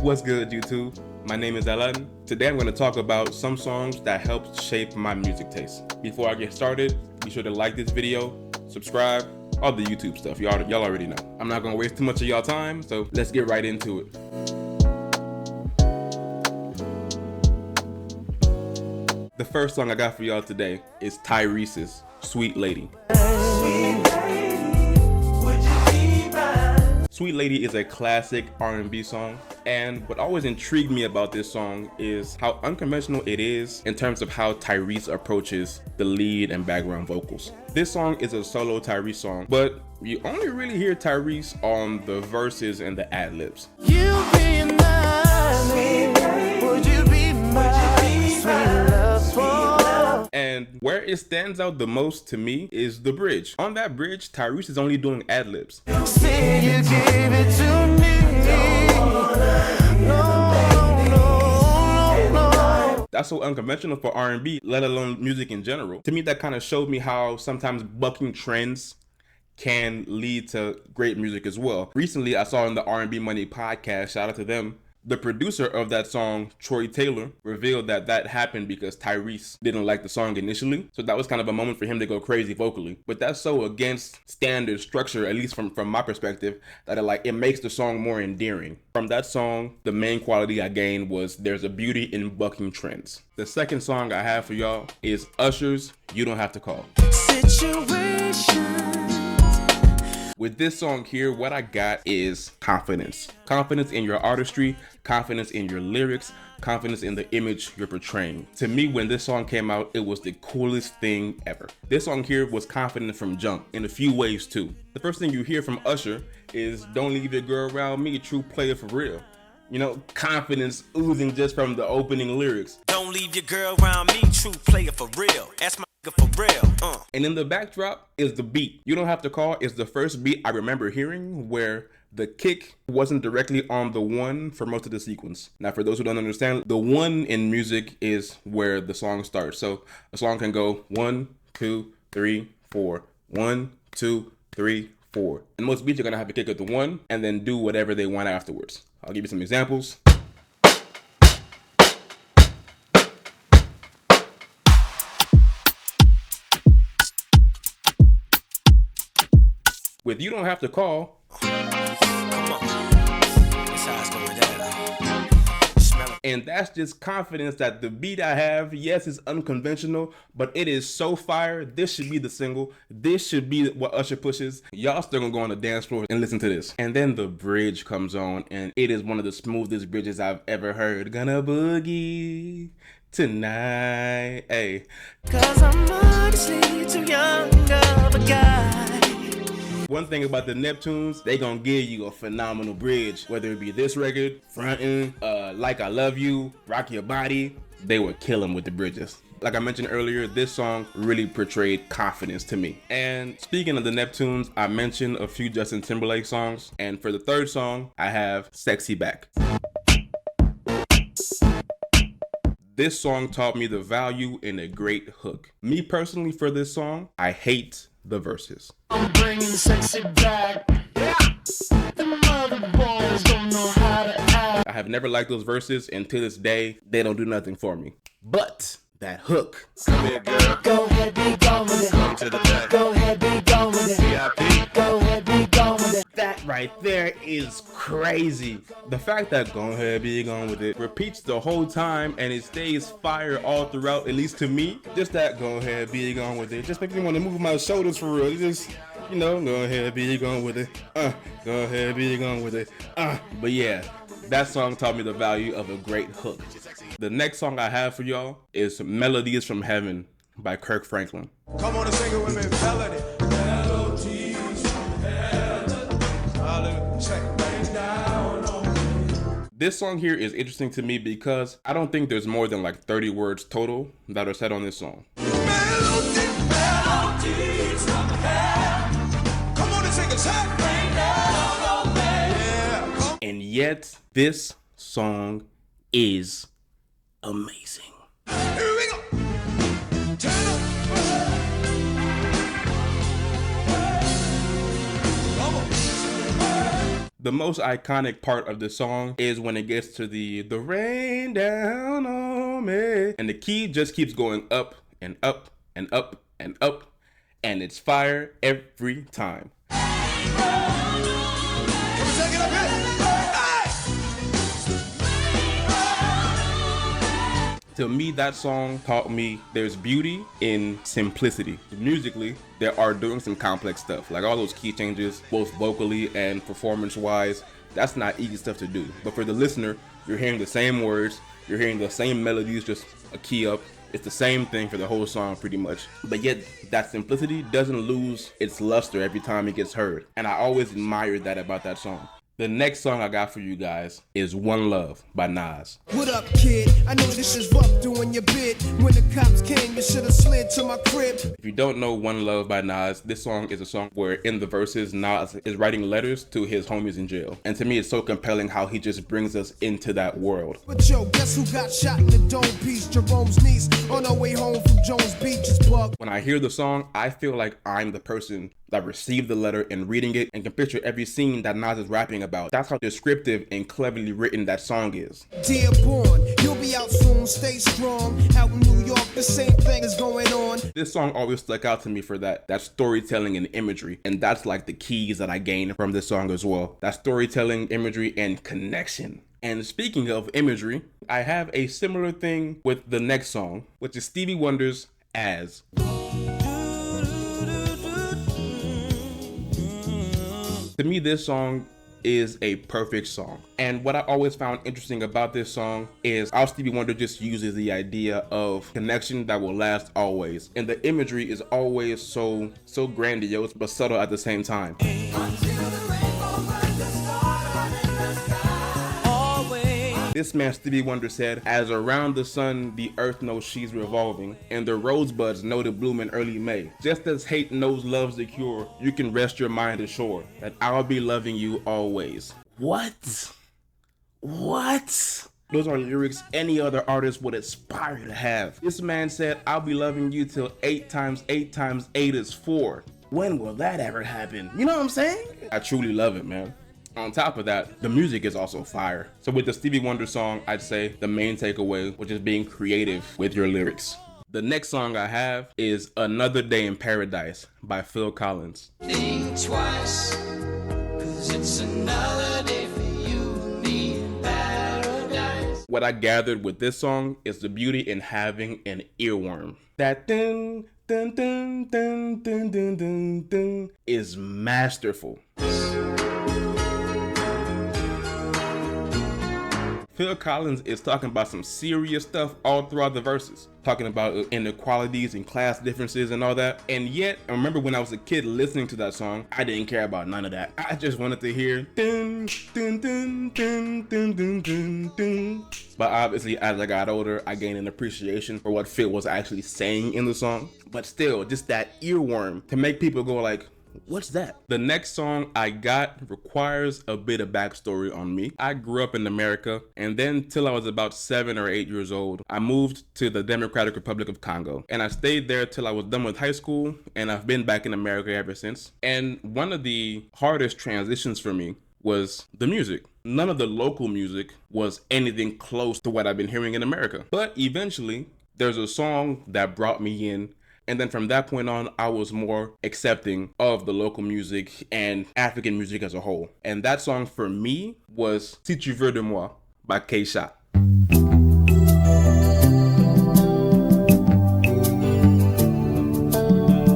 What's good, YouTube? My name is Alan. Today I'm going to talk about some songs that helped shape my music taste. Before I get started, be sure to like this video, subscribe, all the YouTube stuff. Y'all already know. I'm not going to waste too much of y'all time, so let's get right into it. The first song I got for y'all today is Tyrese's Sweet Lady. Sweet Lady is a classic R&B song, and what always intrigued me about this song is how unconventional it is in terms of how Tyrese approaches the lead and background vocals. This song is a solo Tyrese song, but you only really hear Tyrese on the verses and the ad-libs. And where it stands out the most to me is the bridge. On that bridge, Tyrese is only doing ad-libs. That's so unconventional for R&B, let alone music in general. To me, that kind of showed me how sometimes bucking trends can lead to great music as well. Recently, I saw in the R&B Money podcast, shout out to them, the producer of that song, Troy Taylor, revealed that that happened because Tyrese didn't like the song initially. So that was kind of a moment for him to go crazy vocally. But that's so against standard structure, at least from my perspective, that it makes the song more endearing. From that song, the main quality I gained was there's a beauty in bucking trends. The second song I have for y'all is Usher's You Don't Have to Call. With this song here, what I got is confidence. Confidence in your artistry, confidence in your lyrics, confidence in the image you're portraying. To me, when this song came out, it was the coolest thing ever. This song here was confident from jump in a few ways too. The first thing you hear from Usher is "Don't leave your girl around me, true player for real." You know, confidence oozing just from the opening lyrics. Don't leave your girl around me, true player for real. That's my for real. And in the backdrop is the beat. You Don't Have to Call is the first beat I remember hearing where the kick wasn't directly on the one for most of the sequence. Now, for those who don't understand, the one in music is where the song starts. So a song can go 1, 2, 3, 4, 1, 2, 3, 4. And most beats are gonna have a kick at the one and then do whatever they want afterwards. I'll give you some examples. With You Don't Have to Call, and that's just confidence that the beat I have, yes, is unconventional, but it is so fire. This should be the single. This should be what Usher pushes. Y'all still gonna go on the dance floor and listen to this. And then the bridge comes on, and it is one of the smoothest bridges I've ever heard. Gonna boogie tonight, hey. 'Cause I'm honestly too young of a guy. One thing about the Neptunes, they gonna give you a phenomenal bridge. Whether it be this record, Frontin', Like I Love You, Rock Your Body, they would kill them with the bridges. Like I mentioned earlier, this song really portrayed confidence to me. And speaking of the Neptunes, I mentioned a few Justin Timberlake songs. And for the third song, I have SexyBack. This song taught me the value in a great hook. Me personally, for this song, I hate the verses. I'm bringing sexy back. The mother boys don't know how to act. I have never liked those verses, and to this day, they don't do nothing for me. But that hook. Come here, girl. Go ahead, be gone with it. Come to the back. Go ahead, be gone with it. VIP. Go ahead, be gone with it. That right there is crazy. The fact that "go ahead, be gone with it" repeats the whole time and it stays fire all throughout, at least to me. Just that "go ahead, be gone with it" just makes me want to move my shoulders for real. It just, you know, go ahead, be gone with it. Go ahead, be gone with it. But yeah, that song taught me the value of a great hook. The next song I have for y'all is Melodies from Heaven by Kirk Franklin. Come on and sing it with me, melody. Melodies from heaven. This song here is interesting to me because I don't think there's more than like 30 words total that are said on this song. Melodies from heaven. Come on and sing it, yeah. And yet, this song is amazing. Here we go. Turn up. The most iconic part of the song is when it gets to the rain down on me, and the key just keeps going up and up and up and up, and it's fire every time. To me, that song taught me there's beauty in simplicity. Musically, they are doing some complex stuff, like all those key changes, both vocally and performance-wise. That's not easy stuff to do. But for the listener, you're hearing the same words, you're hearing the same melodies, just a key up. It's the same thing for the whole song pretty much. But yet, that simplicity doesn't lose its luster every time it gets heard. And I always admired that about that song. The next song I got for you guys is One Love by Nas. What up, kid? I know this is rough doing your bid. When the cops came, you should have slid to my crib. If you don't know One Love by Nas, this song is a song where in the verses, Nas is writing letters to his homies in jail. And to me, it's so compelling how he just brings us into that world. But yo, guess who got shot in the dome piece? Jerome's niece on her way home from Jones Beach is bugged. When I hear the song, I feel like I'm the person that received the letter and reading it and can picture every scene that Nas is rapping about. That's how descriptive and cleverly written that song is. Dear born, you'll be out soon, stay strong. Out in New York, the same thing is going on. This song always stuck out to me for that storytelling and imagery. And that's like the keys that I gained from this song as well. That storytelling, imagery, and connection. And speaking of imagery, I have a similar thing with the next song, which is Stevie Wonder's As. To me, this song is a perfect song. And what I always found interesting about this song is how Stevie Wonder just uses the idea of connection that will last always. And the imagery is always so grandiose but subtle at the same time. This man Stevie Wonder said, as around the sun the earth knows she's revolving, and the rosebuds know to bloom in early May. Just as hate knows love's the cure, you can rest your mind assured that I'll be loving you always. What? Those are lyrics any other artist would aspire to have. This man said, I'll be loving you till 8 times 8 times 8 is 4. When will that ever happen? You know what I'm saying? I truly love it, man. On top of that, the music is also fire. So with the Stevie Wonder song, I'd say the main takeaway, which is being creative with your lyrics. The next song I have is Another Day in Paradise by Phil Collins. Think twice, 'cause it's another day for you and me in paradise. What I gathered with this song is the beauty in having an earworm. That dun dun dun dun dun dun dun dun is masterful. Phil Collins is talking about some serious stuff all throughout the verses, talking about inequalities and class differences and all that. And yet, I remember when I was a kid listening to that song, I didn't care about none of that. I just wanted to hear dun dun dun dun dun dun dun dun. But obviously, as I got older, I gained an appreciation for what Phil was actually saying in the song. But still, just that earworm to make people go like, what's that? The next song I got requires a bit of backstory on me. I grew up in America, and then till I was about 7 or 8 years old, I moved to the Democratic Republic of Congo. And I stayed there till I was done with high school, and I've been back in America ever since. And one of the hardest transitions for me was the music. None of the local music was anything close to what I've been hearing in America. But eventually, there's a song that brought me in. And then from that point on, I was more accepting of the local music and African music as a whole. And that song for me was Tu Veux de Moi by Kaysha.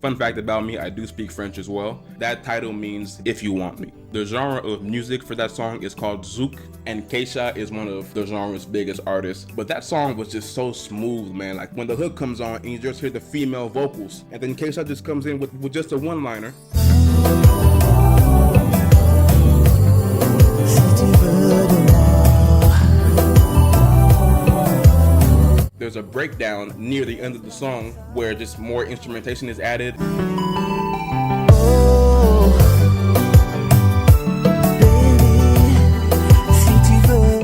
Fun fact about me, I do speak French as well. That title means if you want me. The genre of music for that song is called zouk, and Kaysha is one of the genre's biggest artists. But that song was just so smooth, man. Like when the hook comes on and you just hear the female vocals, and then Kaysha just comes in with just a one-liner. There's a breakdown near the end of the song where just more instrumentation is added.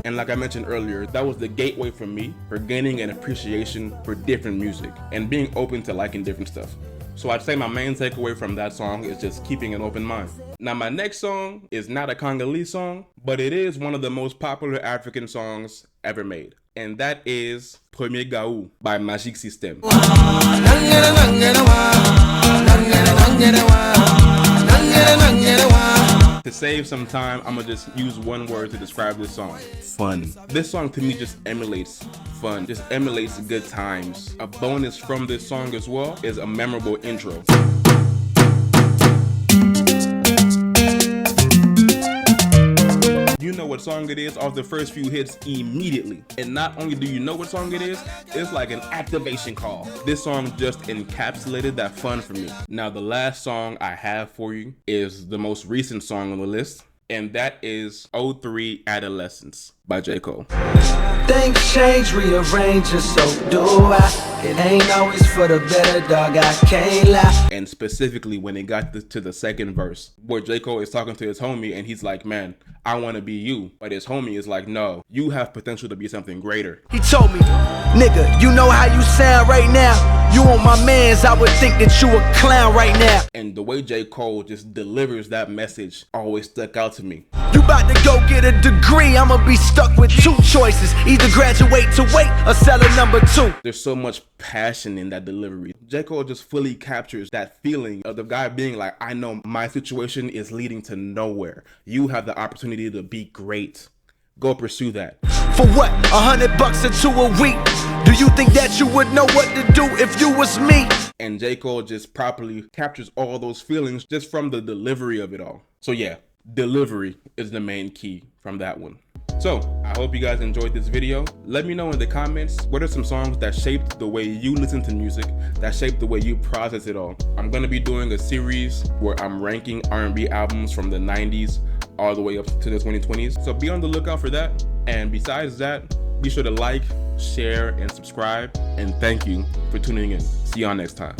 And like I mentioned earlier, that was the gateway for me for gaining an appreciation for different music and being open to liking different stuff. So I'd say my main takeaway from that song is just keeping an open mind. Now my next song is not a Congolese song, but it is one of the most popular African songs ever made. And that is Premier Gaou by Magic System. To save some time, I'm gonna just use one word to describe this song: fun. This song to me just emulates fun, just emulates good times. A bonus from this song as well is a memorable intro. You know what song it is off the first few hits immediately. And not only do you know what song it is, it's like an activation call. This song just encapsulated that fun for me. Now the last song I have for you is the most recent song on the list, and that is 03 Adolescence by J. Cole. Things change, rearrange, and so do I. It ain't always for the better, dog, I can't lie. And specifically when it got to the second verse, where J. Cole is talking to his homie and he's like, man, I want to be you. But his homie is like, no, you have potential to be something greater. He told me, nigga, you know how you sound right now. You on my mans, I would think that you a clown right now. And the way J. Cole just delivers that message always stuck out to me. You about to go get a degree, I'ma be stuck with two choices. Either graduate to wait or sell a number 2. There's so much passion in that delivery. J. Cole just fully captures that feeling of the guy being like, I know my situation is leading to nowhere. You have the opportunity to be great. Go pursue that. For what? $100 or $2 a week? Do you think that you would know what to do if you was me? And J. Cole just properly captures all those feelings just from the delivery of it all. So yeah, delivery is the main key from that one. So I hope you guys enjoyed this video. Let me know in the comments, what are some songs that shaped the way you listen to music, that shaped the way you process it all. I'm gonna be doing a series where I'm ranking R&B albums from the 90s all the way up to the 2020s. So be on the lookout for that. And besides that, be sure to like, share, and subscribe. And thank you for tuning in. See y'all next time.